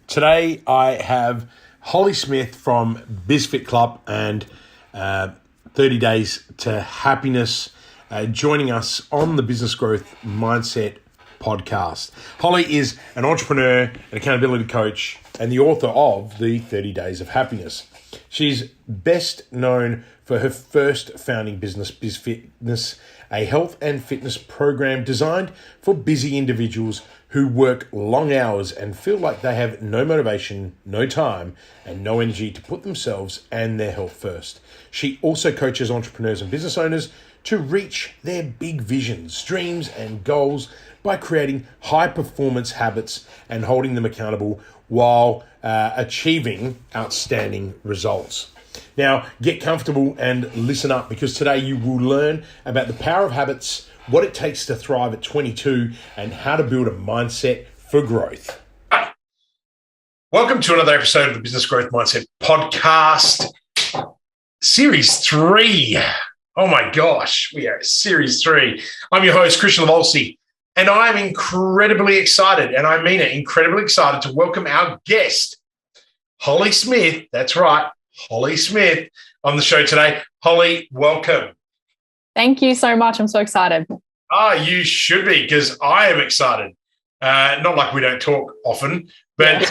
Today I have Holly Smith from BizFit Club and 30 Days to Happiness joining us on the Business Growth Mindset podcast. Holly is an entrepreneur, an accountability coach, and the author of the 30 Days of Happiness. She's best known for her first founding business, BizFitness, a health and fitness program designed for busy individuals who work long hours and feel like they have no motivation, no time, and no energy to put themselves and their health first. She also coaches entrepreneurs and business owners to reach their big visions, dreams, and goals by creating high-performance habits and holding them accountable while achieving outstanding results. Now, get comfortable and listen up, because today you will learn about the power of habits, what it takes to thrive at 22, and how to build a mindset for growth. Welcome to another episode of the Business Growth Mindset Podcast, Series 3. Oh my gosh, we are at Series 3. I'm your host, Christian Lavolsi, and I'm incredibly excited, and I mean it, incredibly excited to welcome our guest, Holly Smith. That's right, Holly Smith on the show today. Holly, welcome. Thank you so much. I'm so excited. You should be, because I am excited. Not like we don't talk often, but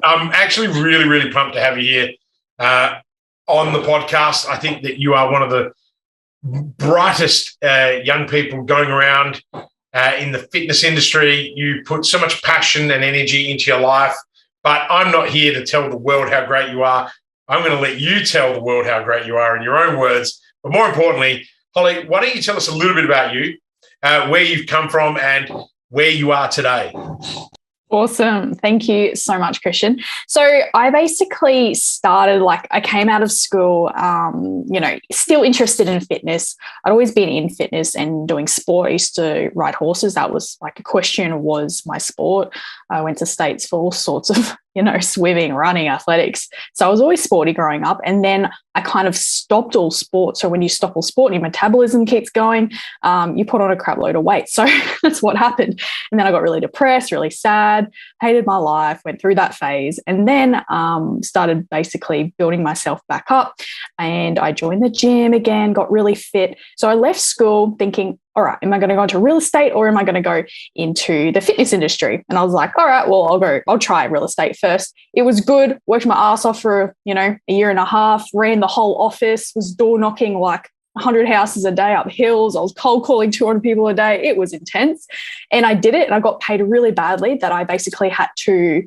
I'm actually really, really pumped to have you here on the podcast. I think that you are one of the brightest young people going around in the fitness industry. You put so much passion and energy into your life, but I'm not here to tell the world how great you are. I'm going to let you tell the world how great you are in your own words. But more importantly, Holly, why don't you tell us a little bit about you, where you've come from and where you are today? Awesome. Thank you so much, Christian. So I basically started, I came out of school, still interested in fitness. I'd always been in fitness and doing sport. I used to ride horses. That was equestrian was my sport. I went to states for all sorts of, swimming, running, athletics. So I was always sporty growing up. And then I kind of stopped all sport. So when you stop all sport, your metabolism keeps going. You put on a crap load of weight. So that's what happened. And then I got really depressed, really sad, hated my life, went through that phase, and then started basically building myself back up. And I joined the gym again, got really fit. So I left school thinking, all right, am I going to go into real estate or am I going to go into the fitness industry? And I was like, all right, well, I'll try real estate first. It was good. Worked my ass off for, a year and a half, ran the whole office, was door knocking 100 houses a day up hills. I was cold calling 200 people a day. It was intense. And I did it, and I got paid really badly that I basically had to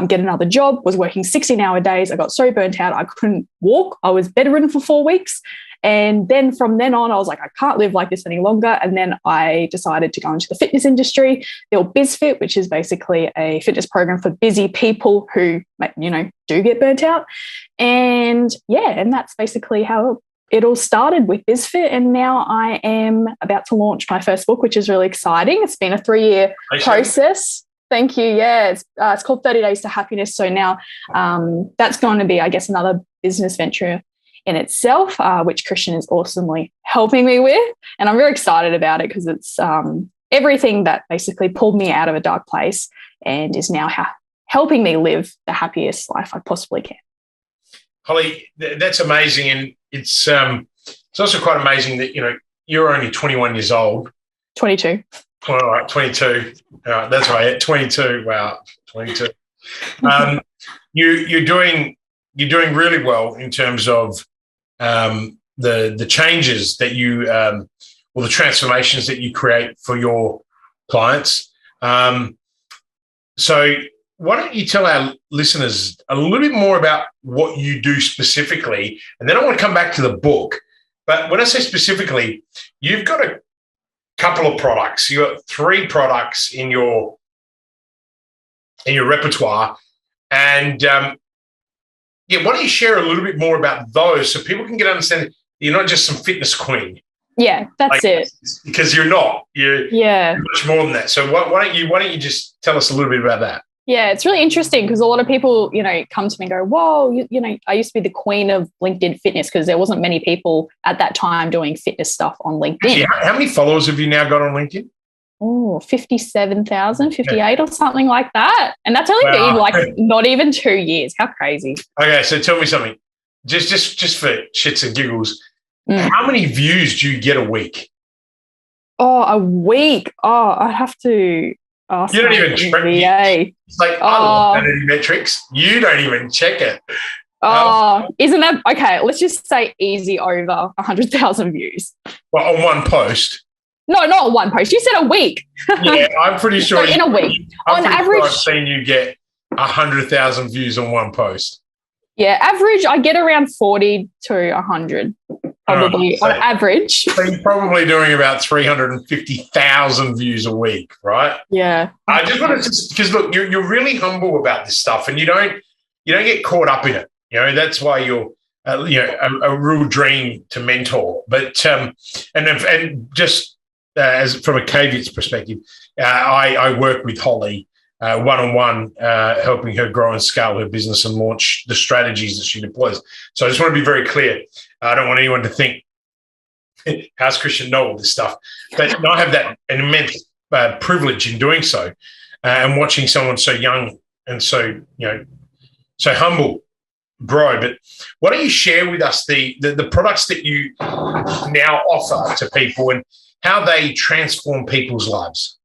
get another job, was working 16-hour days. I got so burnt out, I couldn't walk. I was bedridden for 4 weeks. And then from then on, I was like, I can't live like this any longer. And then I decided to go into the fitness industry, build BizFit, which is basically a fitness program for busy people who, do get burnt out. And and that's basically how it all started with BizFit. And now I am about to launch my first book, which is really exciting. It's been a 3-year process. Thank you. Yeah, it's called 30 Days to Happiness. So now that's going to be, I guess, another business venture in itself, which Christian is awesomely helping me with. And I'm very excited about it because it's everything that basically pulled me out of a dark place and is now helping me live the happiest life I possibly can. Holly, that's amazing. And it's also quite amazing that, you're only 21 years old. 22. All right, 22. That's right, 22. Wow, 22. You're doing really well in terms of the changes that you or the transformations that you create for your clients. So why don't you tell our listeners a little bit more about what you do specifically, and then I want to come back to the book. But when I say specifically, you've got a couple of products. You've got 3 products in your repertoire, and why don't you share a little bit more about those so people can get an understanding you're not just some fitness queen. Yeah, that's it. Because you're not. You're much more than that. So why don't you just tell us a little bit about that? Yeah, it's really interesting because a lot of people, come to me and go, whoa, I used to be the queen of LinkedIn fitness because there wasn't many people at that time doing fitness stuff on LinkedIn. Actually, how many followers have you now got on LinkedIn? oh, 57,000, 58 or something like that. And that's only been like not even 2 years. How crazy. Okay, so tell me something. Just for shits and giggles, how many views do you get a week? Oh, a week. Oh, I'd have to ask. You don't even check it. It's like, I love vanity metrics. You don't even check it. Isn't that okay? Let's just say easy over 100,000 views. Well, on one post. No, not on one post. You said a week. Yeah, I'm pretty sure. So in a week, on average, I've seen you get 100,000 views on one post. Yeah, average. I get around 40 to 100, probably on average. So you're probably doing about 350,000 views a week, right? Yeah. I just want to, because look, you're really humble about this stuff, and you don't get caught up in it. That's why you're a real dream to mentor. But and just as from a caveat's perspective, I work with Holly one-on-one, helping her grow and scale her business and launch the strategies that she deploys. So I just want to be very clear. I don't want anyone to think, how's Christian know all this stuff? But I have that an immense privilege in doing so, and watching someone so young and so humble grow. But why don't you share with us the products that you now offer to people and how they transform people's lives?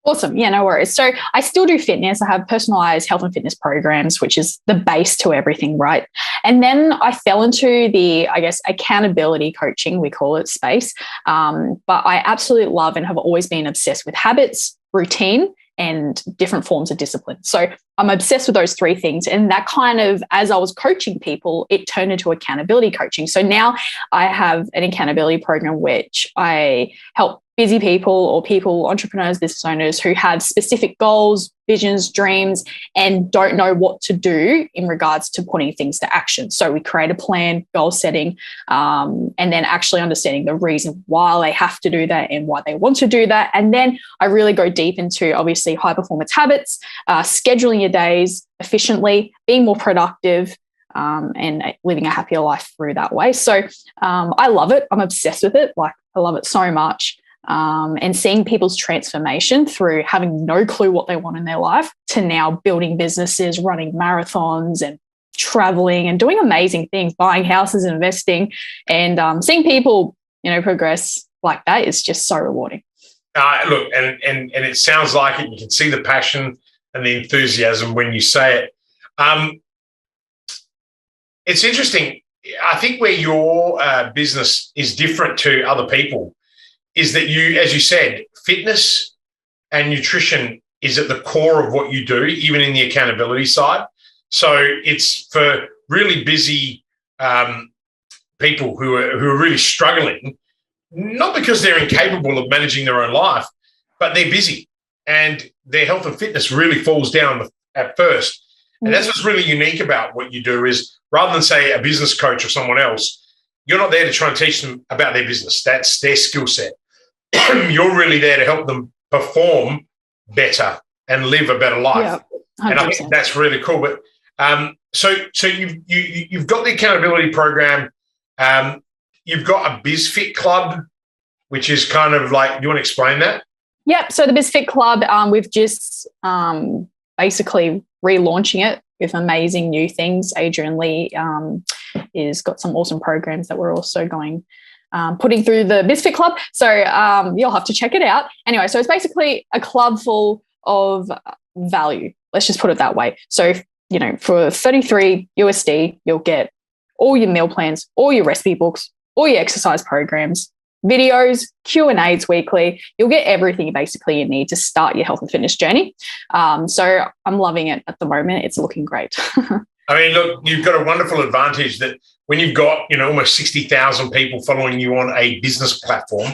Awesome. Yeah, no worries. So I still do fitness. I have personalized health and fitness programs, which is the base to everything, right? And then I fell into the, I guess, accountability coaching, we call it, space. But I absolutely love and have always been obsessed with habits, routine, and different forms of discipline. So I'm obsessed with those three things. And that kind of, as I was coaching people, it turned into accountability coaching. So now I have an accountability program, which I help busy people or people, entrepreneurs, business owners who have specific goals, visions, dreams, and don't know what to do in regards to putting things to action. So we create a plan, goal setting, and then actually understanding the reason why they have to do that and why they want to do that. And then I really go deep into, obviously, high performance habits, scheduling your days efficiently, being more productive, and living a happier life through that way. So I love it. I'm obsessed with it. Like, I love it so much. And seeing people's transformation through having no clue what they want in their life to now building businesses, running marathons and traveling and doing amazing things, buying houses, investing, and seeing people, progress like that is just so rewarding. Look, and it sounds like it. You can see the passion and the enthusiasm when you say it. It's interesting. I think where your business is different to other people is that you, as you said, fitness and nutrition is at the core of what you do, even in the accountability side. So it's for really busy people who are really struggling, not because they're incapable of managing their own life, but they're busy and their health and fitness really falls down at first. And that's what's really unique about what you do is rather than, say, a business coach or someone else, you're not there to try and teach them about their business. That's their skill set. You're really there to help them perform better and live a better life. Yeah, and I think that's really cool. But so you've got the accountability program. You've got a BizFit Club, which is kind of like, do you want to explain that? Yep. So the BizFit Club, we've just basically relaunching it with amazing new things. Adrian Lee is got some awesome programs that we're also going putting through the BizFit Club. So you'll have to check it out. Anyway, so it's basically a club full of value. Let's just put it that way. So, for 33 USD, you'll get all your meal plans, all your recipe books, all your exercise programs, videos, Q&As weekly. You'll get everything basically you need to start your health and fitness journey. So I'm loving it at the moment. It's looking great. I mean, look, you've got a wonderful advantage that when you've got, almost 60,000 people following you on a business platform,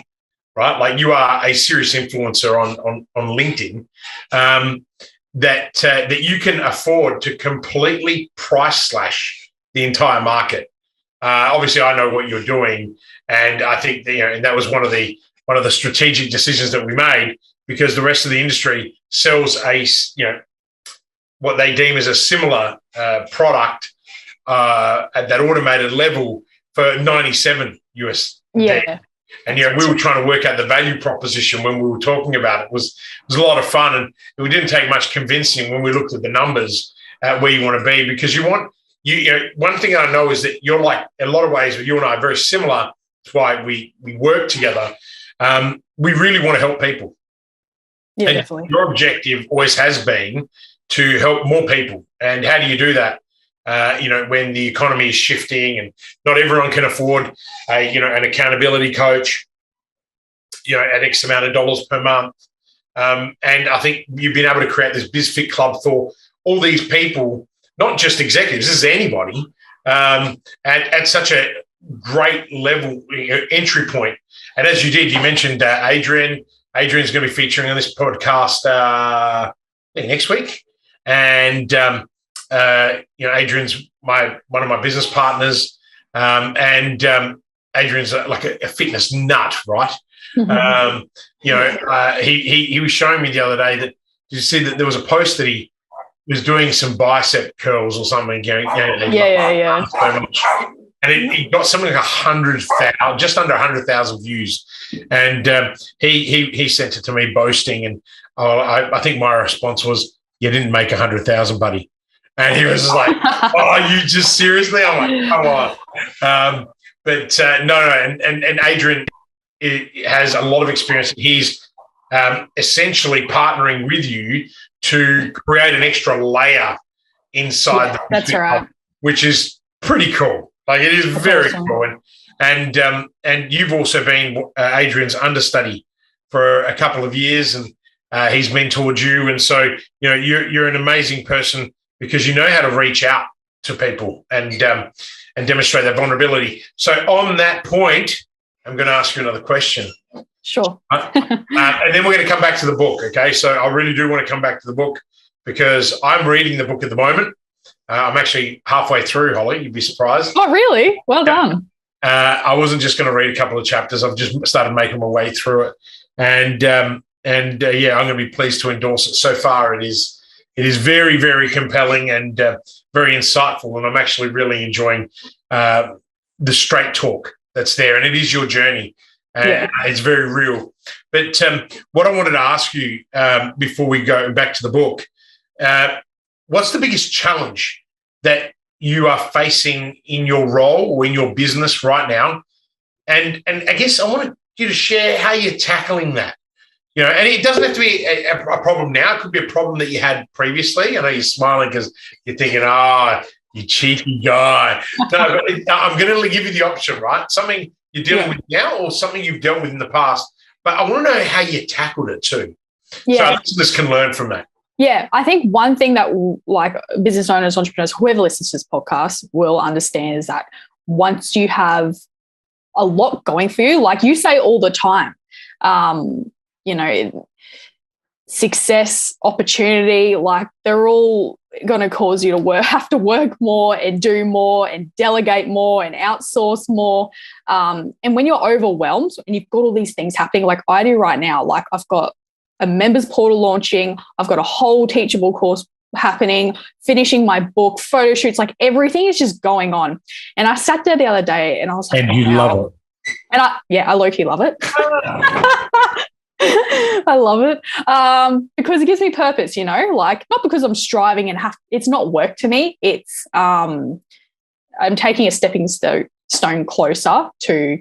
right? Like you are a serious influencer on LinkedIn, that you can afford to completely price slash the entire market. Obviously, I know what you're doing, and I think that, and that was one of the strategic decisions that we made because the rest of the industry sells what they deem as a similar product at that automated level for $97 US. Yeah. And we were trying to work out the value proposition when we were talking about it. It was a lot of fun, and it didn't take much convincing when we looked at the numbers at where you want to be, because one thing I know is that you're like, in a lot of ways, you and I are very similar. That's why we work together. We really want to help people. Yeah, and definitely. Your objective always has been to help more people. And how do you do that? When the economy is shifting and not everyone can afford, an accountability coach, at X amount of dollars per month. And I think you've been able to create this BizFit Club for all these people, not just executives, this is anybody, at such a great level, entry point. And as you did, you mentioned Adrian. Adrian's going to be featuring on this podcast next week. And Adrian's one of my business partners, and Adrian's like a fitness nut, right? Mm-hmm. He was showing me the other day that, did you see that there was a post that he was doing some bicep curls or something? Yeah. So much. And it got something like 100,000, just under 100,000 views. And he sent it to me boasting, and I think my response was, "You didn't make 100,000, buddy." And he was like, "Oh, you just seriously?" I'm like, "Come on." No. And Adrian has a lot of experience. He's essentially partnering with you to create an extra layer inside the that's right, which is pretty cool. Like, it is very cool. And you've also been Adrian's understudy for a couple of years, and he's mentored you. And so, you're an amazing person, because you know how to reach out to people and demonstrate that vulnerability. So on that point, I'm going to ask you another question. Sure. And then we're going to come back to the book, okay? So I really do want to come back to the book, because I'm reading the book at the moment. I'm actually halfway through, Holly. You'd be surprised. Oh, really? Well done. I wasn't just going to read a couple of chapters. I've just started making my way through it. And I'm going to be pleased to endorse it. So far, it is very, very compelling and very insightful. And I'm actually really enjoying the straight talk that's there. And it is your journey. It's very real. But what I wanted to ask you before we go back to the book, what's the biggest challenge that you are facing in your role or in your business right now? And I guess I want you to share how you're tackling that. And it doesn't have to be a problem now. It could be a problem that you had previously. I know you're smiling because you're thinking, you cheeky guy. No, but I'm going to give you the option, right? Something you're dealing with now or something you've dealt with in the past. But I want to know how you tackled it too. Yeah. So listeners can learn from that. Yeah, I think one thing that, like, business owners, entrepreneurs, whoever listens to this podcast will understand is that once you have a lot going for you, like you say all the time, success, opportunity, like they're all going to cause you to have to work more and do more and delegate more and outsource more. And when you're overwhelmed and you've got all these things happening, like I do right now, like I've got a members portal launching, I've got a whole teachable course happening, finishing my book, photo shoots, like everything is just going on. And I sat there the other day and I was like, and you love it. And I low-key love it. I love it because it gives me purpose, like not because I'm striving and it's not work to me. It's I'm taking a stepping stone closer to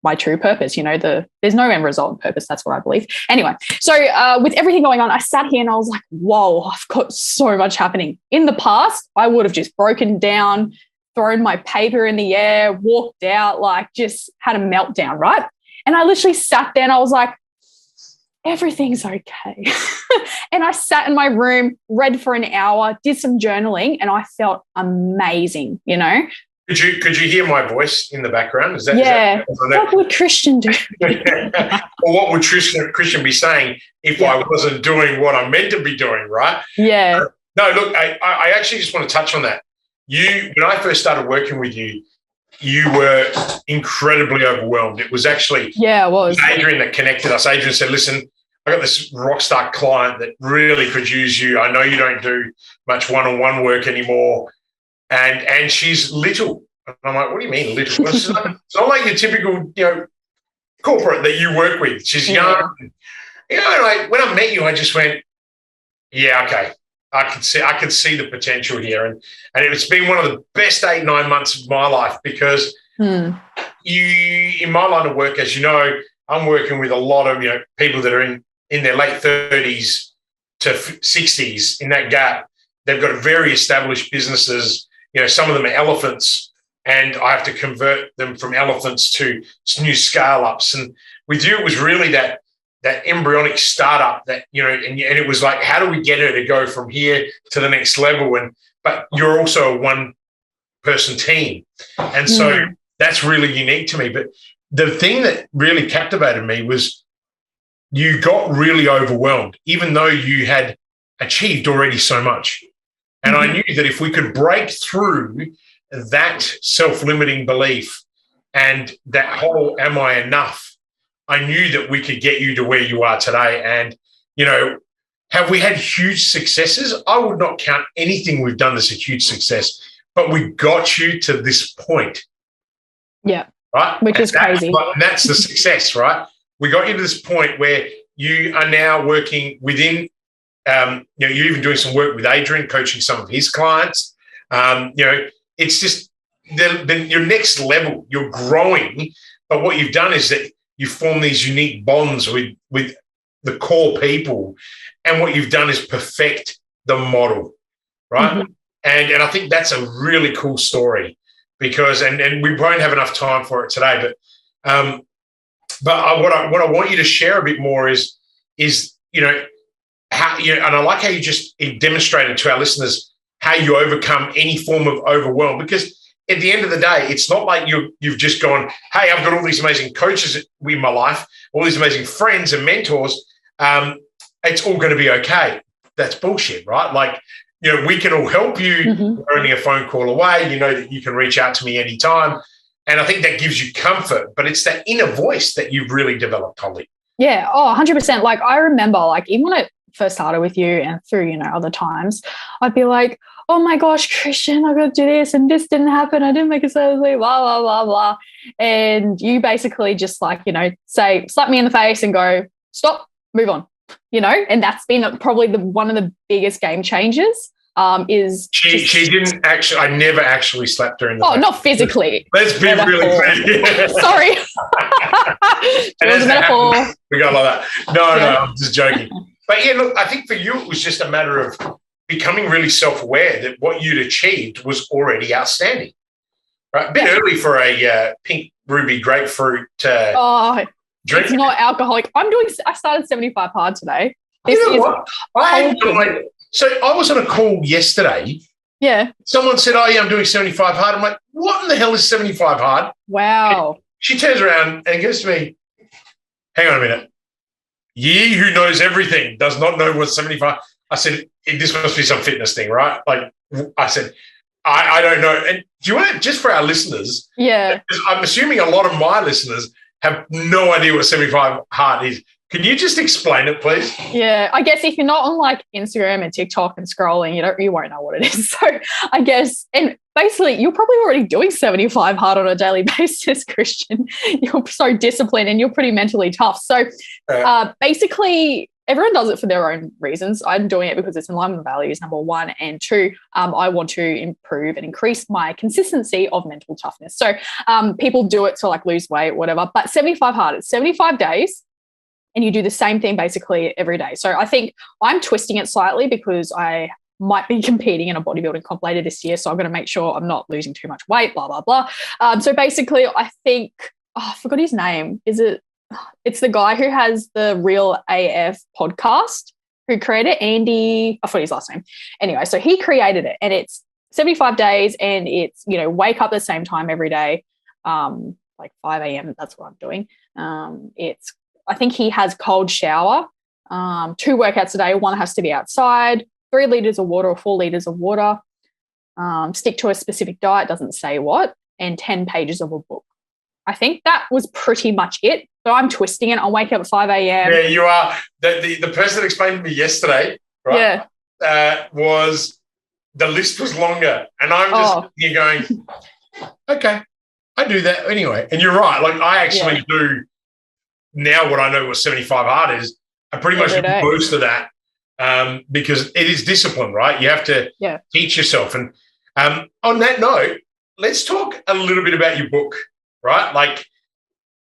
my true purpose. There's no end result in purpose. That's what I believe. Anyway, so with everything going on, I sat here and I was like, whoa, I've got so much happening. In the past, I would have just broken down, thrown my paper in the air, walked out, like just had a meltdown, right? And I literally sat there and I was like, everything's okay. And I sat in my room, read for an hour, did some journaling, and I felt amazing, Could you hear my voice in the background? Is that what would Christian do? Or what would Christian be saying if I wasn't doing what I'm meant to be doing, right? Yeah. No, look, I actually just want to touch on that. When I first started working with you, you were incredibly overwhelmed. It was actually it was Adrian that connected us. Adrian said, listen, I got this rock star client that really could use you. I know you don't do much one-on-one work anymore. And she's little. And I'm like, what do you mean little? Well, it's not like your typical, corporate that you work with. She's young. You know, like when I met you, I just went, yeah, okay. I could see the potential here. And it's been one of the best 8-9 months of my life because in my line of work, as you know, I'm working with a lot of, people that are in their late 30s to 60s, in that gap. They've got very established businesses. Some of them are elephants, and I have to convert them from elephants to new scale-ups. And with you, it was really that embryonic startup that, and it was like, how do we get her to go from here to the next level? But you're also a one-person team. And so that's really unique to me. But the thing that really captivated me was you got really overwhelmed, even though you had achieved already so much. And I knew that if we could break through that self-limiting belief and that whole, am I enough? I knew that we could get you to where you are today. And, have we had huge successes? I would not count anything we've done as a huge success, but we got you to this point. Yeah. Right? Which is crazy. And that's the success, right? We got you to this point where you are now working within, you're even doing some work with Adrian, coaching some of his clients. It's just your next level. You're growing, but what you've done is that you form these unique bonds with the core people, and what you've done is perfect the model, right? And I think that's a really cool story because, and we won't have enough time for it today, but what I want you to share a bit more is how and I like how you just demonstrated to our listeners how you overcome any form of overwhelm, because at the end of the day, it's not like you've just gone, hey, I've got all these amazing coaches in my life, all these amazing friends and mentors. It's all going to be okay. That's bullshit, right? Like, we can all help you. We're only a phone call away. You know that you can reach out to me anytime. And I think that gives you comfort, but it's that inner voice that you've really developed, Holly. Yeah. Oh, 100%. Like I remember, like even when I first started with you and through, other times, I'd be like, oh my gosh, Christian, I got to do this and this didn't happen. I didn't make a sales lead, blah, blah, blah, blah. And you basically just like, say, slap me in the face and go, stop, move on, and that's been probably one of the biggest game changers. She didn't actually, I never actually slapped her in the face. Oh, not physically. Let's be really clear. Sorry. It was a metaphor. We got like that. No, I'm just joking. But yeah, look, I think for you, it was just a matter of becoming really self-aware that what you'd achieved was already outstanding. Right? A bit early for a pink ruby grapefruit drink. It's not alcoholic. I started 75 hard today. What? So I was on a call yesterday. Yeah. Someone said, oh, yeah, I'm doing 75 hard. I'm like, what in the hell is 75 hard? Wow. And she turns around and goes to me, hang on a minute. Ye who knows everything does not know what 75. I said, this must be some fitness thing, right? Like I said, I don't know. And do you want to, just for our listeners? Yeah. I'm assuming a lot of my listeners have no idea what 75 hard is. Can you just explain it, please? Yeah, I guess if you're not on like Instagram and TikTok and scrolling, you won't know what it is. So I guess, and basically you're probably already doing 75 hard on a daily basis, Christian. You're so disciplined and you're pretty mentally tough. So basically everyone does it for their own reasons. I'm doing it because it's in line with my values, number one. And two, I want to improve and increase my consistency of mental toughness. So people do it to like lose weight, whatever, but 75 hard, it's 75 days. And you do the same thing basically every day. So I think I'm twisting it slightly because I might be competing in a bodybuilding comp later this year. So I'm going to make sure I'm not losing too much weight, blah, blah, blah. So basically I think, I forgot his name. It's the guy who has the Real AF podcast, who created it, Andy, I forgot his last name. Anyway, so he created it and it's 75 days and it's, wake up at the same time every day, like 5 a.m. That's what I'm doing. I think he has cold shower, 2 workouts a day. One has to be outside, 3 liters of water or 4 liters of water, stick to a specific diet, doesn't say what, and 10 pages of a book. I think that was pretty much it. So I'm twisting it. I'll wake up at 5 a.m. Yeah, you are. The person that explained to me yesterday, right, was the list was longer. And I'm just here going, okay, I do that anyway. And you're right. Like I actually do now what I know what 75 hard is, I pretty much do close to that because it is discipline, right? You have to teach yourself. And on that note, let's talk a little bit about your book, right? Like,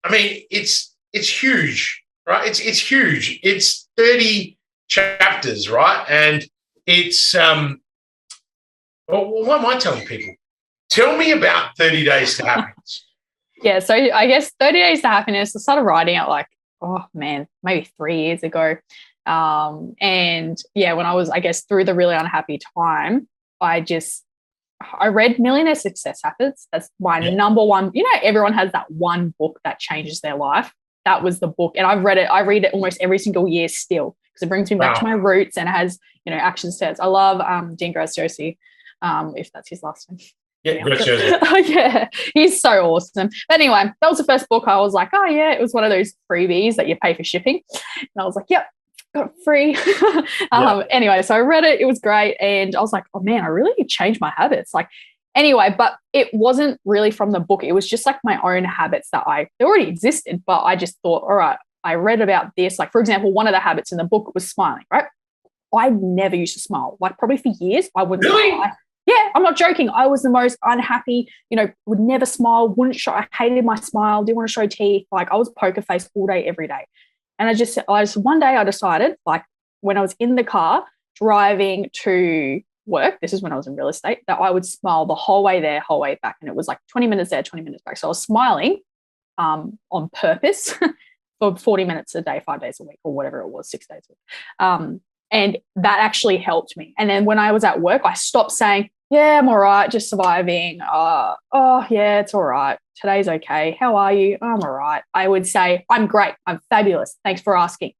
I mean, it's huge, right? It's huge. It's 30 chapters, right? And it's well, what am I telling people? Tell me about 30 Days to Happiness. Yeah, so I guess 30 Days to Happiness, I started writing it like, maybe 3 years ago. And yeah, when I was, I guess, through the really unhappy time, I read Millionaire Success Habits. That's my number one. You know, everyone has that one book that changes their life. That was the book. And I've read it. I read it almost every single year still because it brings me back to my roots and it has, you know, action steps. I love Dean Graziosi, if that's his last name. Yeah, Graziosi. Yeah, he's so awesome. But anyway, that was the first book. I was like, oh, yeah, it was one of those freebies that you pay for shipping. And I was like, yep. Got it free. Anyway, so I read it. It was great. And I was like, oh, man, I really need to change my habits. Like, anyway, but it wasn't really from the book. It was just like my own habits that they already existed. But I just thought, all right, I read about this. Like, for example, one of the habits in the book was smiling, right? I never used to smile. Like, probably for years, I wouldn't smile. Yeah, I'm not joking. I was the most unhappy, you know, would never smile, wouldn't show. I hated my smile, didn't want to show teeth. Like, I was poker face all day, every day. And I just one day I decided, like when I was in the car driving to work, this is when I was in real estate, that I would smile the whole way there, whole way back. And it was like 20 minutes there, 20 minutes back. So I was smiling on purpose for 40 minutes a day, 5 days a week or whatever it was, 6 days a week. And that actually helped me. And then when I was at work, I stopped saying, yeah, I'm all right, just surviving. Oh, yeah, it's all right. Today's okay. How are you? I'm all right. I would say, I'm great. I'm fabulous. Thanks for asking.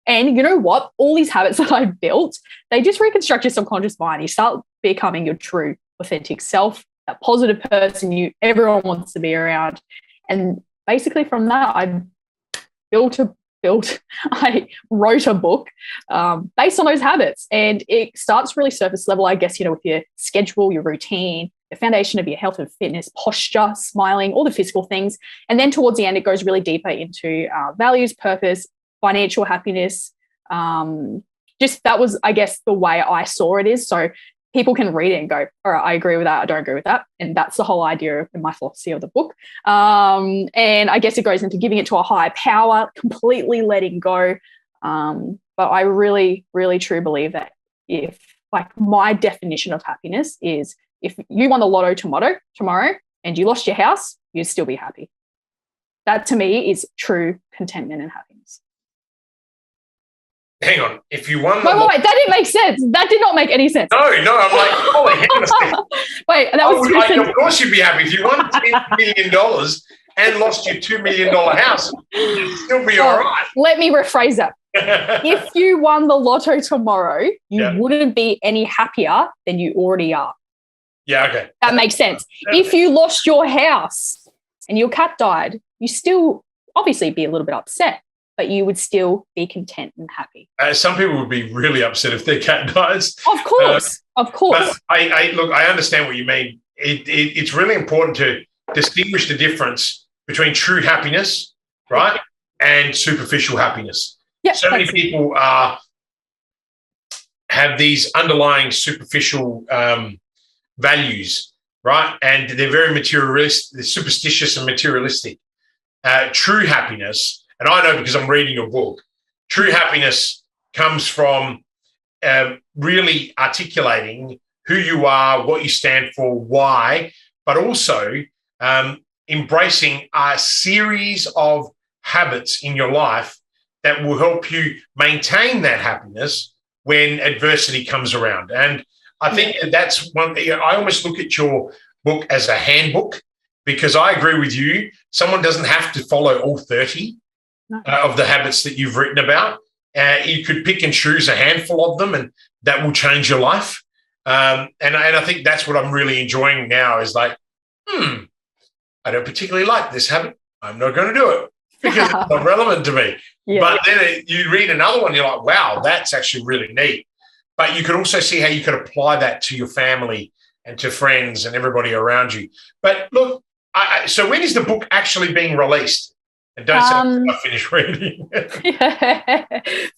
And you know what? All these habits that I've built, they just reconstruct your subconscious mind. You start becoming your true, authentic self, that positive person everyone wants to be around. And basically from that, I wrote a book based on those habits. And it starts really surface level, I guess, you know, with your schedule, your routine, the foundation of your health and fitness, posture, smiling, all the physical things. And then towards the end, it goes really deeper into values, purpose, financial happiness. Just that was, I guess, the way I saw it is. So people can read it and go, all right, I agree with that. I don't agree with that. And that's the whole idea of my philosophy of the book. And I guess it goes into giving it to a higher power, completely letting go. But I really, really truly believe that if like my definition of happiness is if you won the lotto tomorrow and you lost your house, you'd still be happy. That to me is true contentment and happiness. Hang on. If you won wait, that didn't make sense. That did not make any sense. No, I'm like, holy hang on a second. Wait, that was of course you'd be happy. If you won $10 million and lost your $2 million house, you'd still be all right. Let me rephrase that. If you won the lotto tomorrow, you wouldn't be any happier than you already are. Yeah, okay. That makes sense. If you lost your house and your cat died, you still obviously be a little bit upset, but you would still be content and happy. Some people would be really upset if their cat dies. Of course. But I understand what you mean. It's really important to distinguish the difference between true happiness, right, and superficial happiness. Yeah, so many people have these underlying superficial values, right, and they're very materialistic, they're superstitious and materialistic. True happiness, and I know because I'm reading your book, true happiness comes from really articulating who you are, what you stand for, why, but also embracing a series of habits in your life that will help you maintain that happiness when adversity comes around. And I think that's one thing. I almost look at your book as a handbook because I agree with you. Someone doesn't have to follow all 30 of the habits that you've written about. You could pick and choose a handful of them and that will change your life. And I think that's what I'm really enjoying now is like, I don't particularly like this habit. I'm not going to do it because it's not relevant to me. Yeah. But then you read another one, you're like, wow, that's actually really neat. But you could also see how you could apply that to your family and to friends and everybody around you. But look, so when is the book actually being released? And don't say I finished reading.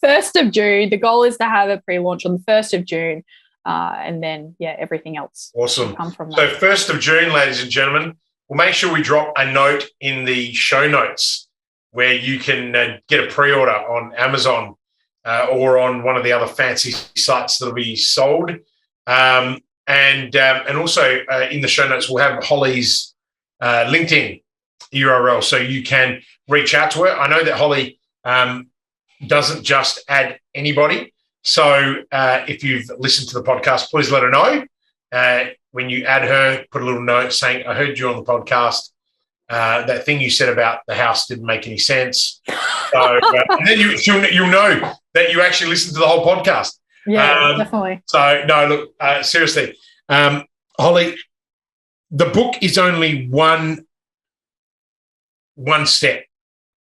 1st of June. The goal is to have a pre-launch on the 1st of June. And then, everything else awesome. will come from that. So 1st of June, ladies and gentlemen, we'll make sure we drop a note in the show notes where you can get a pre-order on Amazon or on one of the other fancy sites that'll be sold. And also in the show notes, we'll have Holly's LinkedIn URL so you can reach out to her. I know that Holly doesn't just add anybody. So if you've listened to the podcast, please let her know. When you add her, put a little note saying, I heard you on the podcast. That thing you said about the house didn't make any sense. So, and then you'll know that you actually listened to the whole podcast. Yeah, definitely. So, no, look, seriously, Holly, the book is only one step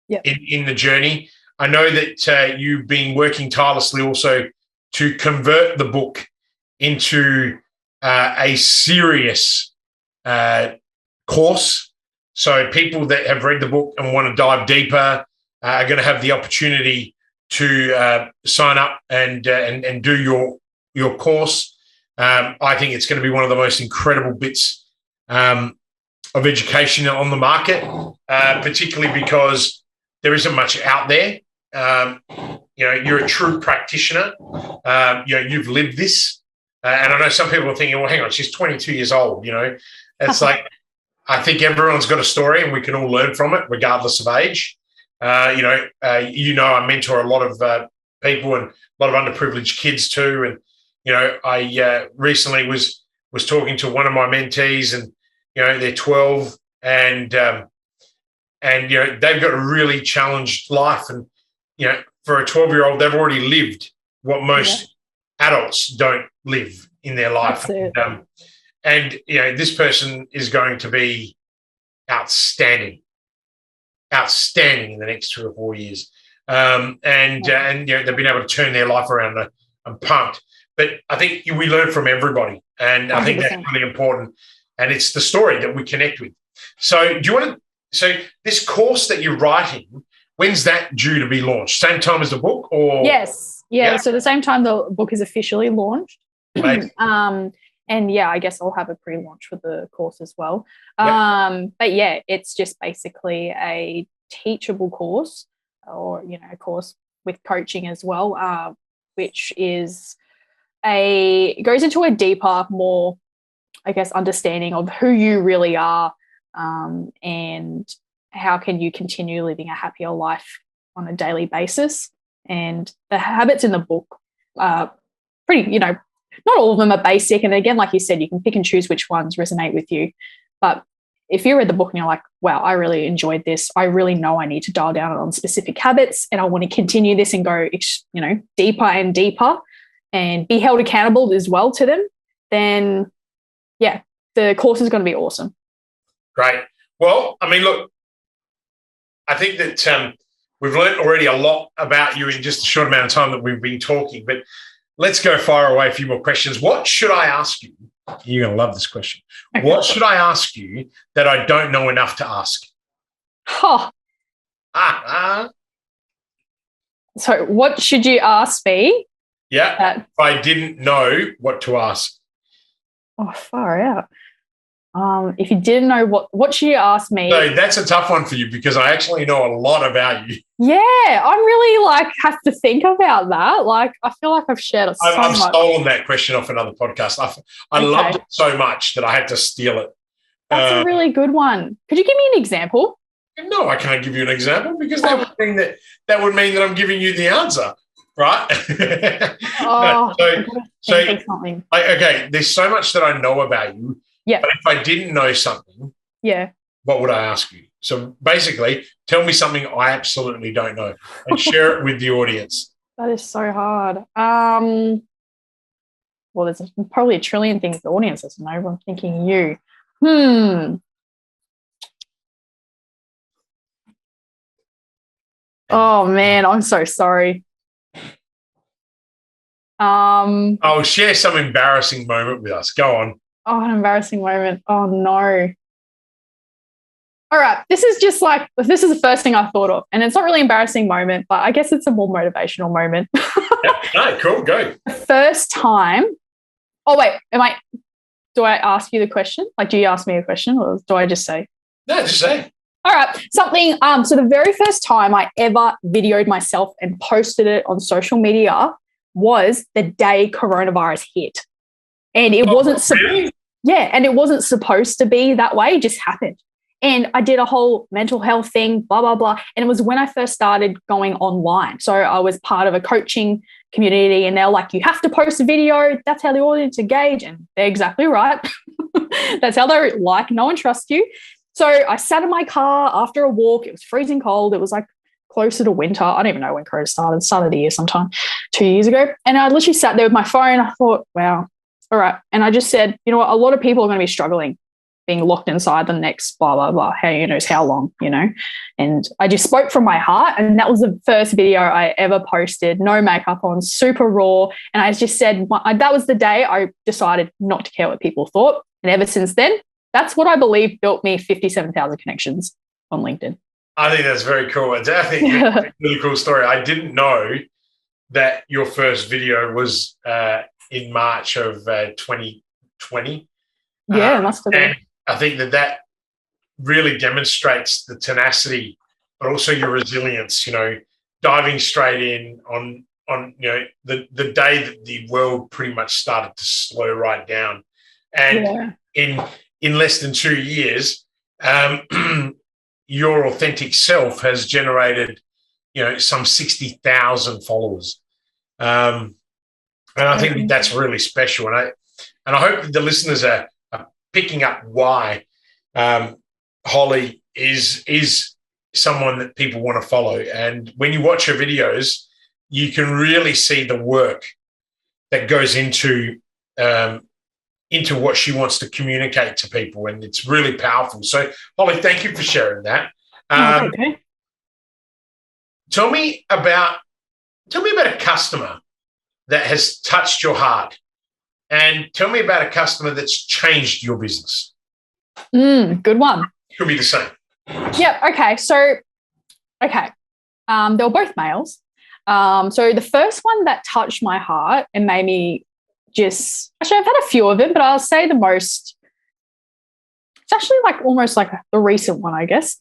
in the journey. I know that you've been working tirelessly also to convert the book into a serious course. So people that have read the book and want to dive deeper are going to have the opportunity to sign up and do your course. I think it's going to be one of the most incredible bits of education on the market, particularly because there isn't much out there. You're a true practitioner. You've lived this. And I know some people are thinking, well, hang on, she's 22 years old. It's like, I think everyone's got a story and we can all learn from it, regardless of age. I mentor a lot of people and a lot of underprivileged kids too. And, I recently was talking to one of my mentees and, they're 12 and they've got a really challenged life. And, for a 12-year-old, they've already lived what most adults don't live in their life. And this person is going to be outstanding in the next 3 or 4 years. They've been able to turn their life around. I'm pumped. But I think we learn from everybody. And I think 100%. That's really important. And it's the story that we connect with. So so this course that you're writing, when's that due to be launched? Same time as the book or? Yes. Yeah. So the same time the book is officially launched. Right. And I guess I'll have a pre-launch for the course as well. But it's just basically a teachable course or, a course with coaching as well, which is goes into a deeper, more, I guess, understanding of who you really are and how can you continue living a happier life on a daily basis. And the habits in the book are pretty, not all of them are basic. And again, like you said, you can pick and choose which ones resonate with you. But if you read the book and you're like, wow, I really enjoyed this, I really know I need to dial down on specific habits and I want to continue this and go, deeper and deeper and be held accountable as well to them, then, the course is going to be awesome. Great. Well, I mean, look, I think that we've learned already a lot about you in just a short amount of time that we've been talking, but let's go fire away a few more questions. What should I ask you? You're going to love this question. Okay. What should I ask you that I don't know enough to ask? So what should you ask me? Yeah, if I didn't know what to ask. Oh, far out. If you didn't know what should you ask me? So that's a tough one for you because I actually know a lot about you. Yeah, I'm really have to think about that. I feel like I've shared so much. I've stolen that question off another podcast. I loved it so much that I had to steal it. That's a really good one. Could you give me an example? No, I can't give you an example because that would mean that I'm giving you the answer, right? Okay, there's so much that I know about you. Yeah. But if I didn't know something, what would I ask you? So basically, tell me something I absolutely don't know and share it with the audience. That is so hard. Well, there's probably a trillion things the audience doesn't know, but I'm thinking you. Oh, man, I'm so sorry. I'll share some embarrassing moment with us. Go on. Oh, an embarrassing moment. Oh, no. All right. This is the first thing I thought of. And it's not really an embarrassing moment, but I guess it's a more motivational moment. Yep. No, cool. Go. The first time. Oh, wait. Do I ask you the question? Like, do you ask me a question or do I just say? No, just say. All right. Something. So the very first time I ever videoed myself and posted it on social media was the day coronavirus hit. And it wasn't. Really? Yeah. And it wasn't supposed to be that way. It just happened. And I did a whole mental health thing, blah, blah, blah. And it was when I first started going online. So I was part of a coaching community and they're like, you have to post a video. That's how the audience engage. And they're exactly right. That's how they're like, no one trusts you. So I sat in my car after a walk. It was freezing cold. It was like closer to winter. I don't even know when Corona started. Started the year sometime 2 years ago. And I literally sat there with my phone. I thought, wow, all right. And I just said, you know what? A lot of people are going to be struggling being locked inside the next blah, blah, blah, who knows how long, And I just spoke from my heart. And that was the first video I ever posted, no makeup on, super raw. And I just said, that was the day I decided not to care what people thought. And ever since then, that's what I believe built me 57,000 connections on LinkedIn. I think that's very cool. I think it's a really cool story. I didn't know that your first video was in March of 2020. Yeah, it must have been. I think that really demonstrates the tenacity, but also your resilience, diving straight in on the day that the world pretty much started to slow right down. And in less than 2 years, your authentic self has generated, some 60,000 followers. And I think that's really special. And I hope that the listeners are picking up why Holly is someone that people want to follow. And when you watch her videos, you can really see the work that goes into what she wants to communicate to people, and it's really powerful. So, Holly, thank you for sharing that. Okay. Tell me about a customer that has touched your heart. And tell me about a customer that's changed your business. Good one. Could be the same. Yep. Okay. So, they were both males. So the first one that touched my heart and made me actually, I've had a few of them, but I'll say the most, it's actually almost like the recent one, I guess.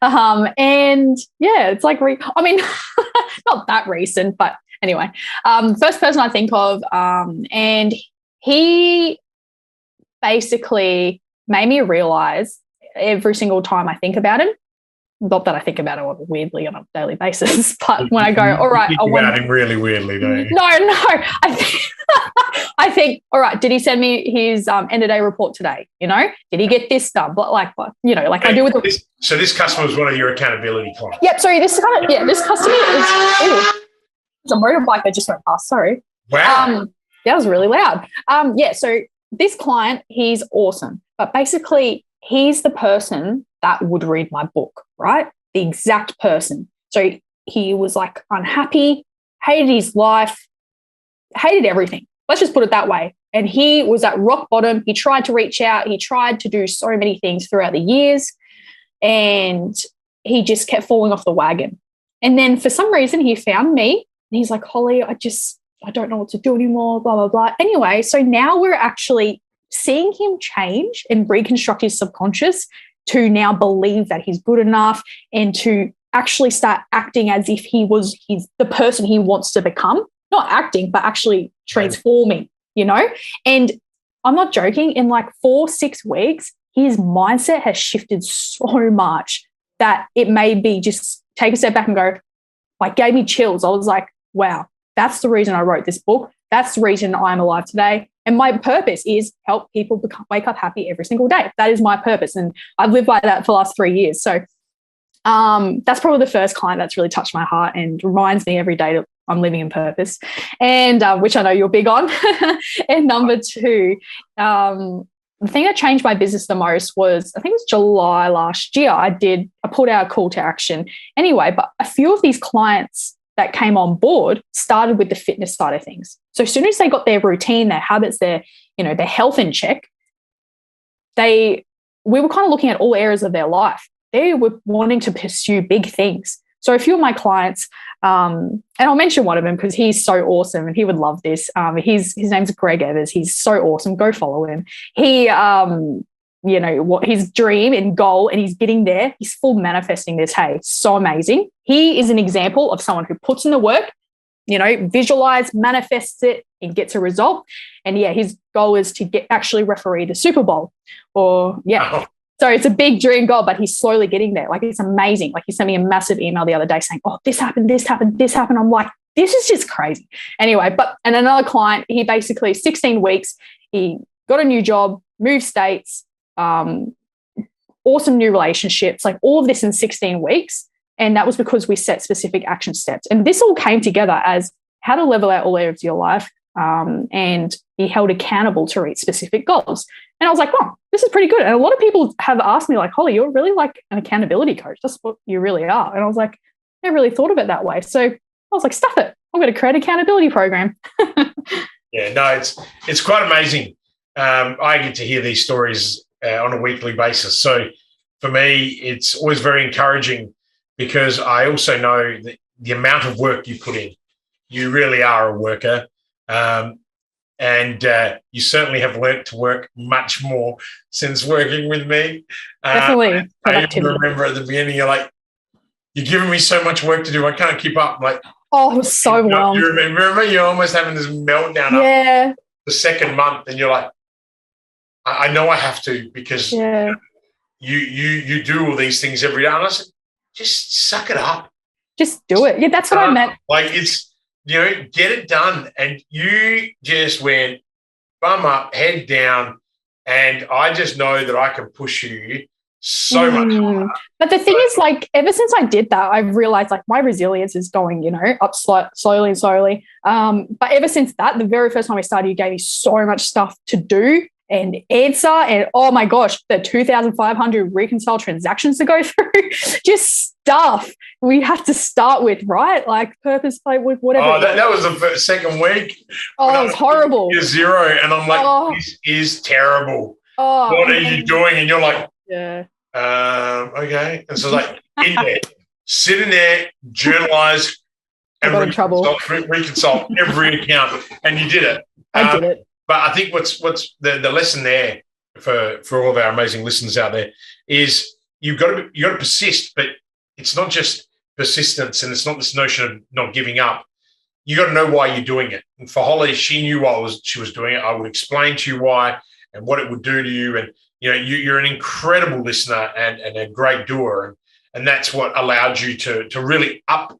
And yeah, it's not that recent, but anyway, first person I think of, and he basically made me realize every single time I think about him, not that I think about it weirdly on a daily basis, but when I go, all right, I want him really weirdly, don't you? No, I think, all right, did he send me his end of day report today? Did he get this done? But I do with this customer was one of your accountability clients. Yep. So this customer is it's a motorbike that just went past. Sorry. Wow. That was really loud. So this client, he's awesome, but basically he's the person that would read my book, right? The exact person. So he was unhappy, hated his life, hated everything. Let's just put it that way. And he was at rock bottom. He tried to reach out. He tried to do so many things throughout the years, and he just kept falling off the wagon. And then for some reason he found me and he's like, Holly, I don't know what to do anymore, blah, blah, blah. Anyway, so now we're actually seeing him change and reconstruct his subconscious to now believe that he's good enough and to actually start acting as if he's the person he wants to become. Not acting, but actually transforming, And I'm not joking. In 4-6 weeks, his mindset has shifted so much that it made me just take a step back and go, gave me chills. I was like, wow, that's the reason I wrote this book. That's the reason I'm alive today. And my purpose is help people wake up happy every single day. That is my purpose. And I've lived by that for the last 3 years. So that's probably the first client that's really touched my heart and reminds me every day that I'm living in purpose, and which I know you're big on. And number two, the thing that changed my business the most was, I think it was July last year, I put out a call to action anyway, but a few of these clients that came on board started with the fitness side of things. So as soon as they got their routine, their habits, their health in check, they we were kind of looking at all areas of their life. They were wanting to pursue big things. So a few of my clients, and I'll mention one of them because he's so awesome and he would love this. His name's Greg Evers. He's so awesome. Go follow him. He, what his dream and goal, and he's getting there. He's full manifesting this. Hey, so amazing. He is an example of someone who puts in the work, visualize, manifests it, and gets a result. And yeah, his goal is to actually referee the Super Bowl. So it's a big dream goal, but he's slowly getting there. Like, it's amazing. Like, he sent me a massive email the other day saying, oh, this happened, this happened, this happened. I'm like, this is just crazy. Anyway, and another client, he basically 16 weeks, he got a new job, moved states, awesome new relationships, like all of this in 16 weeks. And that was because we set specific action steps. And this all came together as how to level out all areas of your life, and be held accountable to reach specific goals. And I was like, oh, this is pretty good. And a lot of people have asked me like, Holly, you're really like an accountability coach. That's what you really are. And I was like, I never really thought of it that way. So I was like, stuff it. I'm going to create an accountability program. Yeah, no, it's quite amazing. I get to hear these stories on a weekly basis. So for me, it's always very encouraging because I also know that the amount of work you put in. You really are a worker. And you certainly have learnt to work much more since working with me. Definitely. I remember at the beginning, you're giving me so much work to do. I can't keep up. I'm like, oh, I was so overwhelmed. You remember you're almost having this meltdown after the second month, and you're like, I know I have to because you do all these things every day. And I said, just suck it up. Just do it. Yeah, that's what I meant. Like, it's, get it done. And you just went bum up, head down. And I just know that I can push you so much harder. But the thing is, like, ever since I did that, I've realized like my resilience is going, up slowly and slowly. But ever since that, the very first time we started, you gave me so much stuff to do and answer. And oh my gosh, the 2,500 reconcile transactions to go through, just stuff we have to start with, right? Like purpose play with whatever. Oh, that was the second week. Oh, it was horrible. Year zero. And I'm like, this is terrible. Oh, what are you doing? And you're like, yeah. Okay. And so like in there, sit in there, journalize, and reconcile every account. And you did it. I did it. But I think what's the lesson there for all of our amazing listeners out there is you got to persist, but it's not just persistence, and it's not this notion of not giving up. You got to know why you're doing it. And for Holly, she knew she was doing it. I would explain to you why and what it would do to you. And you're an incredible listener and a great doer, and that's what allowed you to really up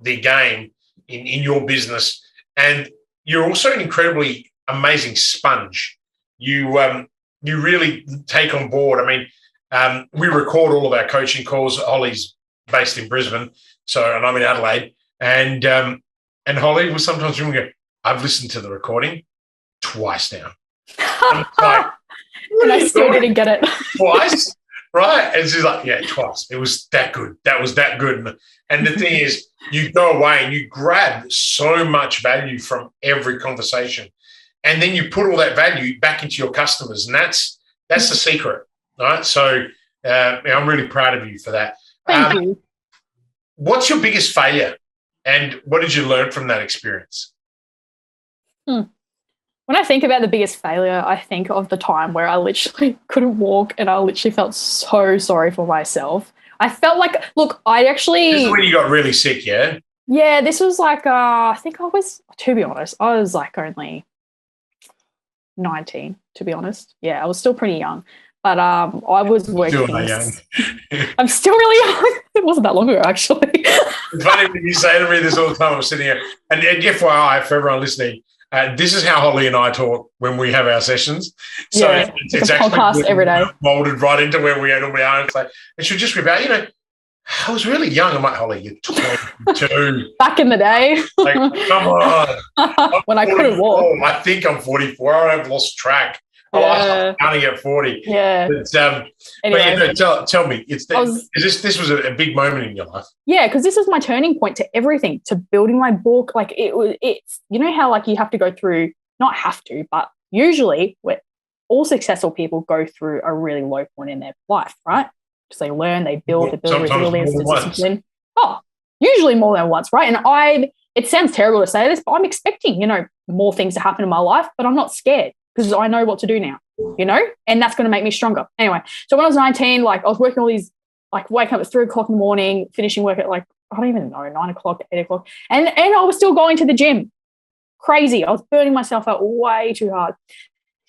the game in your business. And you're also an incredibly amazing sponge. You really take on board. I mean, we record all of our coaching calls. Holly's based in Brisbane, and I'm in Adelaide. And Holly will sometimes go, I've listened to the recording twice now. And I still didn't get it. Twice? Right? And she's like, yeah, twice. It was that good. That was that good. And the thing is, you go away and you grab so much value from every conversation. And then you put all that value back into your customers. And that's the secret, right? So I'm really proud of you for that. Thank you. What's your biggest failure? And what did you learn from that experience? When I think about the biggest failure, I think of the time where I literally couldn't walk and I literally felt so sorry for myself. I felt like, look, This is when you got really sick, yeah? Yeah, this was like, I think I was, to be honest, I was like only 19, to be honest. Yeah, I was still pretty young. But I was working. Still young. I'm still really young. It wasn't that long ago, actually. It's funny when you say to me this all the time. I'm sitting here. And FYI, for everyone listening, this is how Holly and I talk when we have our sessions. So yeah, it's a actually podcast every day. Molded right into where we normally are. It's like, and she'll just rip out, I was really young. I'm like, Holly, you're 22. Back in the day. Like, come on. When I couldn't walk. I think I'm 44. I've lost track. I'm counting at 40. Yeah. But, anyway, tell me, this was a big moment in your life? Yeah, because this was my turning point to everything, to building my book. Like it's how like you have to go through, not have to, but usually all successful people go through a really low point in their life, right? Because they learn, they build resilience, discipline. Oh, usually more than once, right? And it sounds terrible to say this, but I'm expecting, more things to happen in my life, but I'm not scared because I know what to do now, and that's going to make me stronger. Anyway, so when I was 19, like I was working all these, like waking up at 3 o'clock in the morning, finishing work at like, I don't even know, 9 o'clock, 8 o'clock. And I was still going to the gym. Crazy. I was burning myself out way too hard.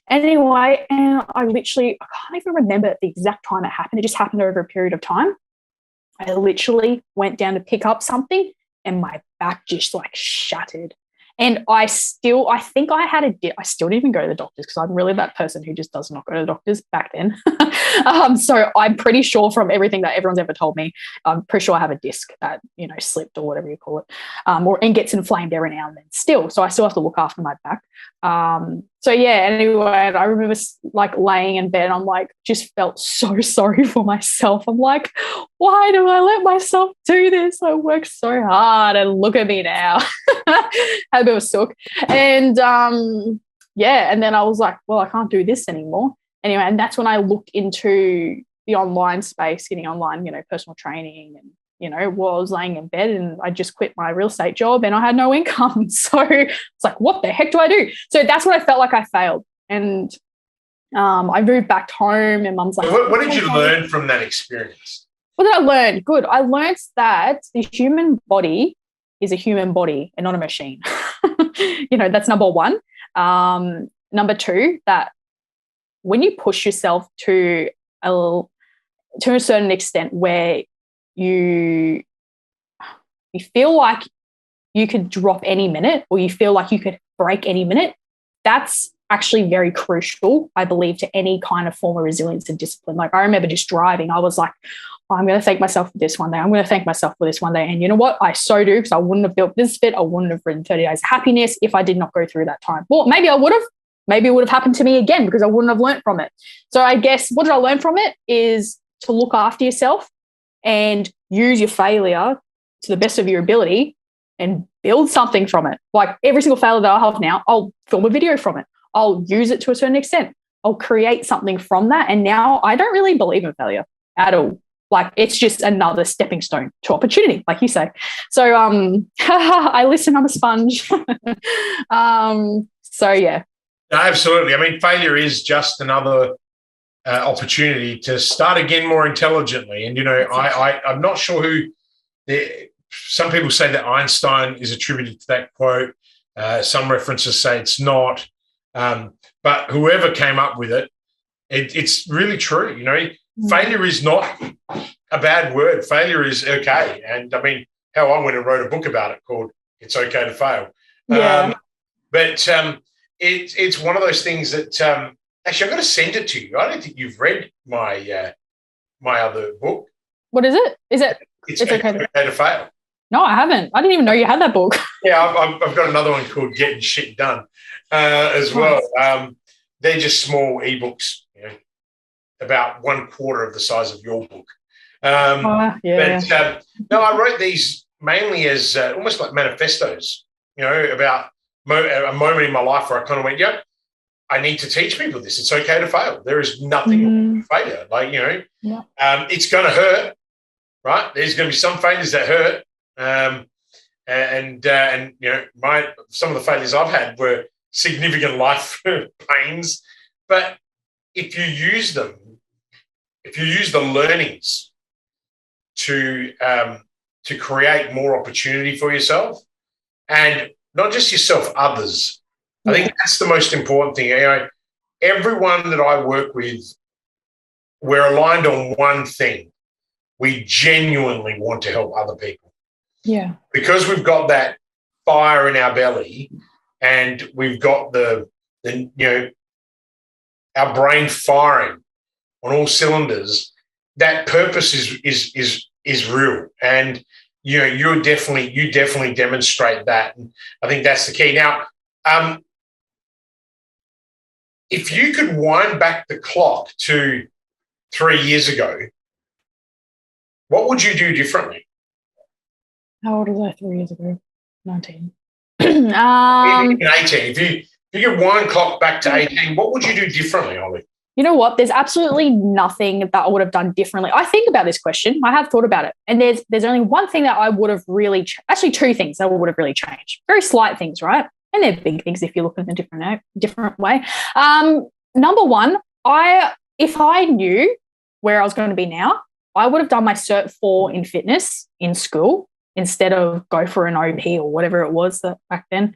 Anyway, and I can't even remember the exact time it happened. It just happened over a period of time. I literally went down to pick up something and my back just like shattered. And I still didn't even go to the doctors because I'm really that person who just does not go to the doctors back then. So I'm pretty sure from everything that everyone's ever told me, I'm pretty sure I have a disc that, slipped or whatever you call it, and gets inflamed every now and then still. So I still have to look after my back. So yeah, anyway, I remember like laying in bed, I'm like, just felt so sorry for myself. I'm like, why do I let myself do this? I worked so hard and look at me now. Had a bit of a sook. And and then I was like, well, I can't do this anymore. Anyway, and that's when I looked into the online space, getting online, personal training and, was laying in bed and I just quit my real estate job and I had no income. So it's like, what the heck do I do? So that's when I felt like I failed. And I moved back home and mum's like, what did you learn from that experience? What did I learn? Good. I learned that the human body is a human body and not a machine. That's number one. Number two, that when you push yourself to a certain extent where you feel like you could drop any minute or you feel like you could break any minute, that's actually very crucial, I believe, to any kind of form of resilience and discipline. Like I remember just driving, I was like, I'm going to thank myself for this one day. I'm going to thank myself for this one day. And you know what? I so do, because I wouldn't have built BizFit. I wouldn't have written 30 Days of Happiness if I did not go through that time. Well, maybe I would have. Maybe it would have happened to me again because I wouldn't have learned from it. So I guess what did I learn from it is to look after yourself and use your failure to the best of your ability and build something from it. Like every single failure that I have now, I'll film a video from it. I'll use it to a certain extent. I'll create something from that. And now I don't really believe in failure at all. Like it's just another stepping stone to opportunity, like you say. So I listen, I'm a sponge. So yeah. No, absolutely. I mean, failure is just another opportunity to start again more intelligently. And, I'm not sure some people say that Einstein is attributed to that quote. Some references say it's not. But whoever came up with it, it's really true. Failure is not a bad word. Failure is okay. And I mean, hell, I went and wrote a book about it called It's Okay to Fail. Yeah. It's one of those things that actually I've got to send it to you. I don't think you've read my other book. What is it? Is it It's okay to Fail? No, I haven't. I didn't even know you had that book. Yeah, I've got another one called Getting Shit Done as well. They're just small ebooks, about 1/4 of the size of your book. No, I wrote these mainly as almost like manifestos, about a moment in my life where I kind of went, I need to teach people this. It's okay to fail. There is nothing wrong with failure. Like, it's going to hurt, right? There's going to be some failures that hurt. Some of the failures I've had were significant life pains. But if you use the learnings to create more opportunity for yourself, and not just yourself, others. I think that's the most important thing. Everyone that I work with, we're aligned on one thing. We genuinely want to help other people. Yeah. Because we've got that fire in our belly and we've got our brain firing on all cylinders, that purpose is real. And you definitely demonstrate that. And I think that's the key. Now, if you could wind back the clock to 3 years ago, what would you do differently? How old was I 3 years ago? 19. Even 18. If If you could wind clock back to 18, what would you do differently, Ollie? You know what? There's absolutely nothing that I would have done differently. I think about this question. I have thought about it. And there's only one thing that I would have really, actually two things that would have really changed. Very slight things, right? And they're big things if you look at them in a different way. Number one, if I knew where I was going to be now, I would have done my Cert 4 in fitness in school instead of go for an OP or whatever it was back then.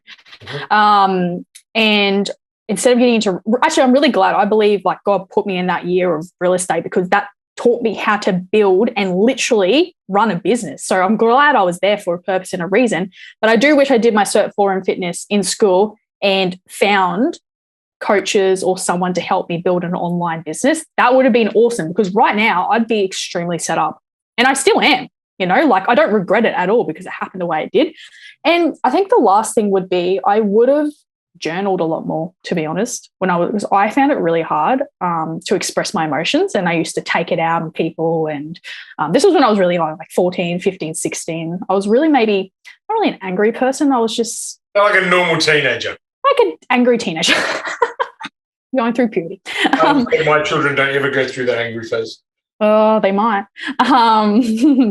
And instead of getting into, actually, I'm really glad. I believe like God put me in that year of real estate because that taught me how to build and literally run a business. So I'm glad I was there for a purpose and a reason. But I do wish I did my Cert 4 in fitness in school and found coaches or someone to help me build an online business. That would have been awesome because right now I'd be extremely set up. And I still am, like I don't regret it at all because it happened the way it did. And I think the last thing would be I would have journaled a lot more, to be honest, because I found it really hard to express my emotions, and I used to take it out on people. And this was when I was really young, like 14, 15, 16. I was really maybe not really an angry person. I was just like a normal teenager. Like an angry teenager going through puberty. My children don't ever go through that angry phase. Oh, they might.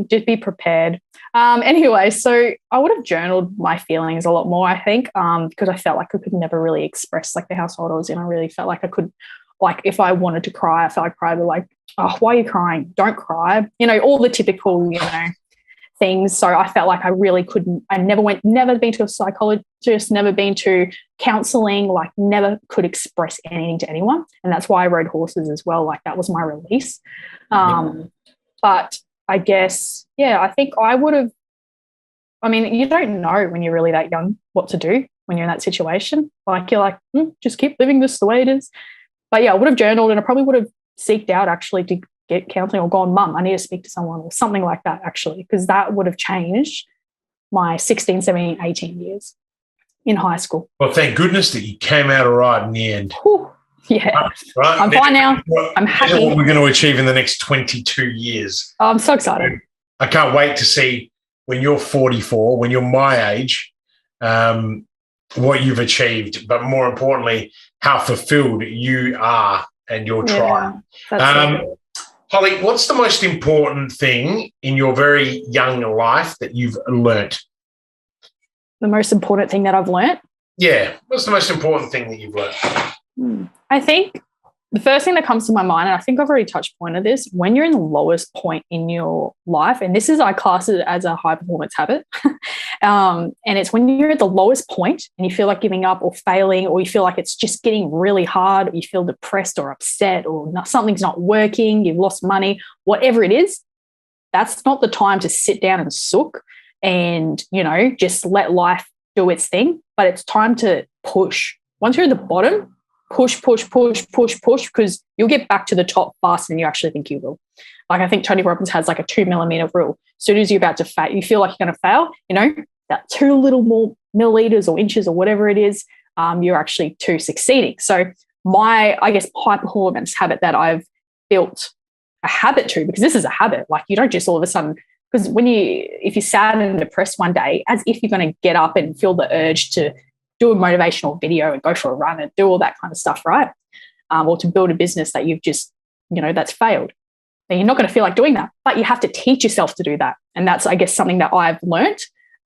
Just be prepared. Anyway, so I would have journaled my feelings a lot more, I think, because I felt like I could never really express like the household I was in. I really felt like I could, like if I wanted to cry, I felt like I would be like, oh, why are you crying? Don't cry. All the typical, things. So I felt like I really couldn't, never been to a psychologist, never been to counseling, like never could express anything to anyone. And that's why I rode horses as well. Like that was my release. But I guess, I think I would have, you don't know when you're really that young what to do when you're in that situation. Like you're like, just keep living this the way it is. But I would have journaled and I probably would have seeked out actually to get counseling or gone, Mum, I need to speak to someone or something like that actually, because that would have changed my 16, 17, 18 years in high school. Well, thank goodness that you came out all right in the end. Whew. Yeah. Right. I'm fine now. I'm happy. What we're going to achieve in the next 22 years. Oh, I'm so excited. I can't wait to see when you're 44, when you're my age, what you've achieved, but more importantly, how fulfilled you are and your tribe. Holly, what's the most important thing in your very young life that you've learnt? The most important thing that I've learnt? Yeah. What's the most important thing that you've learnt? I think the first thing that comes to my mind, and I think I've already touched point of this, when you're in the lowest point in your life, and this is, I class it as a high performance habit, and it's when you're at the lowest point and you feel like giving up or failing, or you feel like it's just getting really hard, or you feel depressed or upset, or something's not working, you've lost money, whatever it is, that's not the time to sit down and sook and, just let life do its thing, but it's time to push. Once you're at the bottom, push, because you'll get back to the top faster than you actually think you will. Like I think Tony Robbins has like a 2 millimeter rule. As soon as you're about to fail, you feel like you're going to fail, that 2 little more milliliters or inches or whatever it is, you're actually to succeeding. So my, I guess, high performance habit that I've built a habit to, because this is a habit, like you don't just all of a sudden, because if you're sad and depressed one day, as if you're going to get up and feel the urge to do a motivational video and go for a run and do all that kind of stuff, right? Or to build a business that you've just, that's failed. And you're not going to feel like doing that, but you have to teach yourself to do that. And that's, I guess, something that I've learned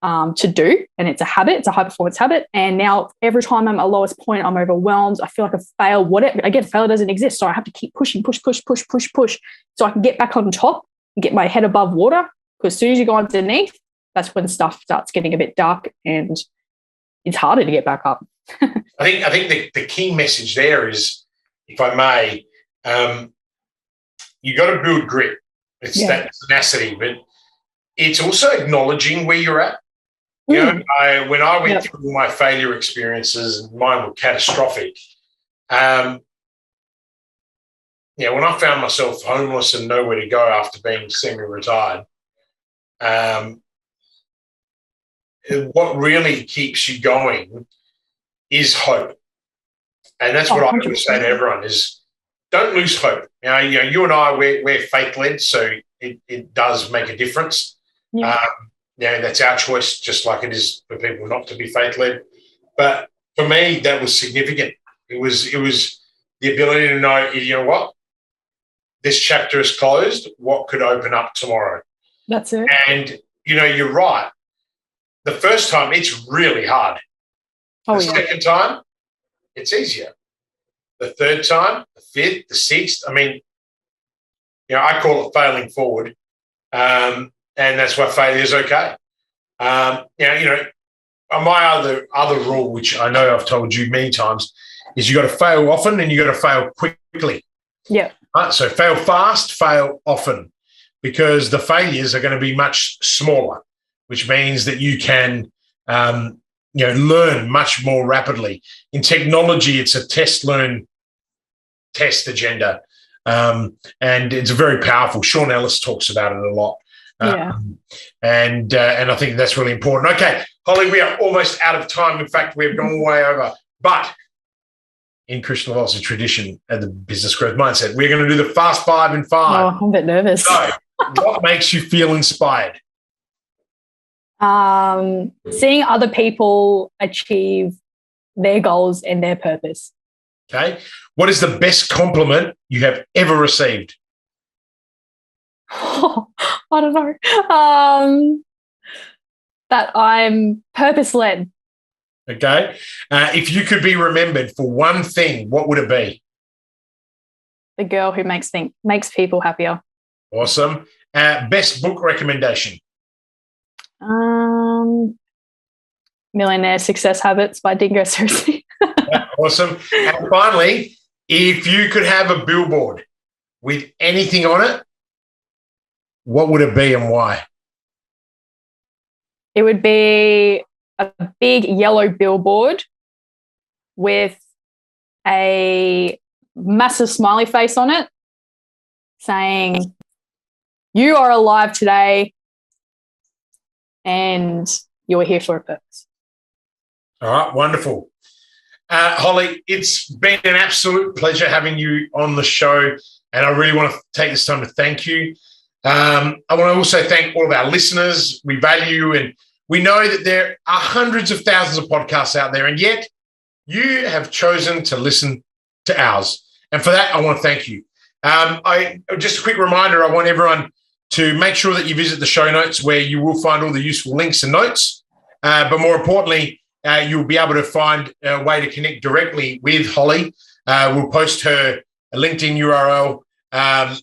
to do. And it's a habit. It's a high performance habit. And now every time I'm at lowest point, I'm overwhelmed. I feel like I've failed. Whatever. Again, failure doesn't exist. So I have to keep pushing, push. So I can get back on top and get my head above water. Because as soon as you go underneath, that's when stuff starts getting a bit dark and it's harder to get back up. I think the key message there is, if I may, you got to build grit. It's that tenacity, but it's also acknowledging where you're at. When I went through my failure experiences, mine were catastrophic. When I found myself homeless and nowhere to go after being semi-retired, what really keeps you going is hope. And that's what I would say to everyone is don't lose hope. You and I, we're faith-led, so it does make a difference. Yeah. That's our choice, just like it is for people not to be faith-led. But for me, that was significant. It was the ability to know, you know what, this chapter is closed. What could open up tomorrow? That's it. And, you're right. The first time, it's really hard. The second time, it's easier. The third time, the fifth, the sixth. I mean, I call it failing forward. And that's why failure is okay. My other rule, which I know I've told you many times, is you got to fail often and you got to fail quickly. Yeah. Right? So fail fast, fail often, because the failures are going to be much smaller, which means that you can, learn much more rapidly. In technology, it's a test, learn, test agenda, and it's very powerful. Sean Ellis talks about it a lot. And I think that's really important. Okay, Holly, we are almost out of time. In fact, we've gone way over. But in Christian Law's tradition at the Business Growth Mindset, we're going to do the Fast 5 in 5. Oh, I'm a bit nervous. So, what makes you feel inspired? Seeing other people achieve their goals and their purpose. Okay. What is the best compliment you have ever received? I don't know. That I'm purpose-led. Okay. If you could be remembered for one thing, what would it be? The girl who makes people happier. Awesome. Best book recommendation? Millionaire Success Habits by Dingo Seriously. Awesome. And finally, if you could have a billboard with anything on it, what would it be and why? It would be a big yellow billboard with a massive smiley face on it saying, "You are alive today and you're here for a purpose." All right, wonderful. Holly, it's been an absolute pleasure having you on the show, and I really want to take this time to thank you. I want to also thank all of our listeners. We value, and we know that there are hundreds of thousands of podcasts out there, and yet you have chosen to listen to ours. And for that, I want to thank you. Just a quick reminder, I want everyone to make sure that you visit the show notes where you will find all the useful links and notes. But more importantly, you'll be able to find a way to connect directly with Holly. We'll post her LinkedIn URL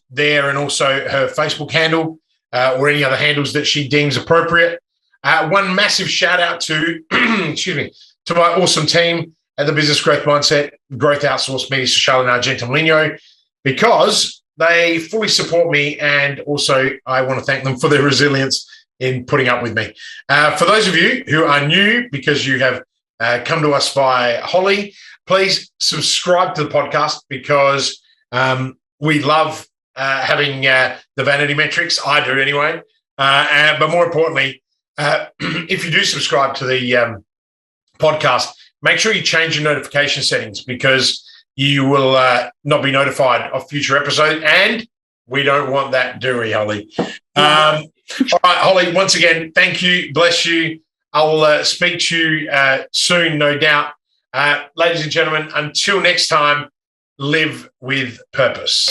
there, and also her Facebook handle or any other handles that she deems appropriate. One massive shout out to, to my awesome team at the Business Growth Mindset, Growth Outsourced Media, Charlotte and Argentina, because they fully support me, and also I want to thank them for their resilience in putting up with me. For those of you who are new because you have come to us via Holly, please subscribe to the podcast, because we love having the vanity metrics. I do anyway. But more importantly, if you do subscribe to the podcast, make sure you change your notification settings, because you will not be notified of future episodes, and we don't want that, do we, Holly? All right, Holly, once again, thank you. Bless you. I'll speak to you soon, no doubt. Ladies and gentlemen, until next time, live with purpose.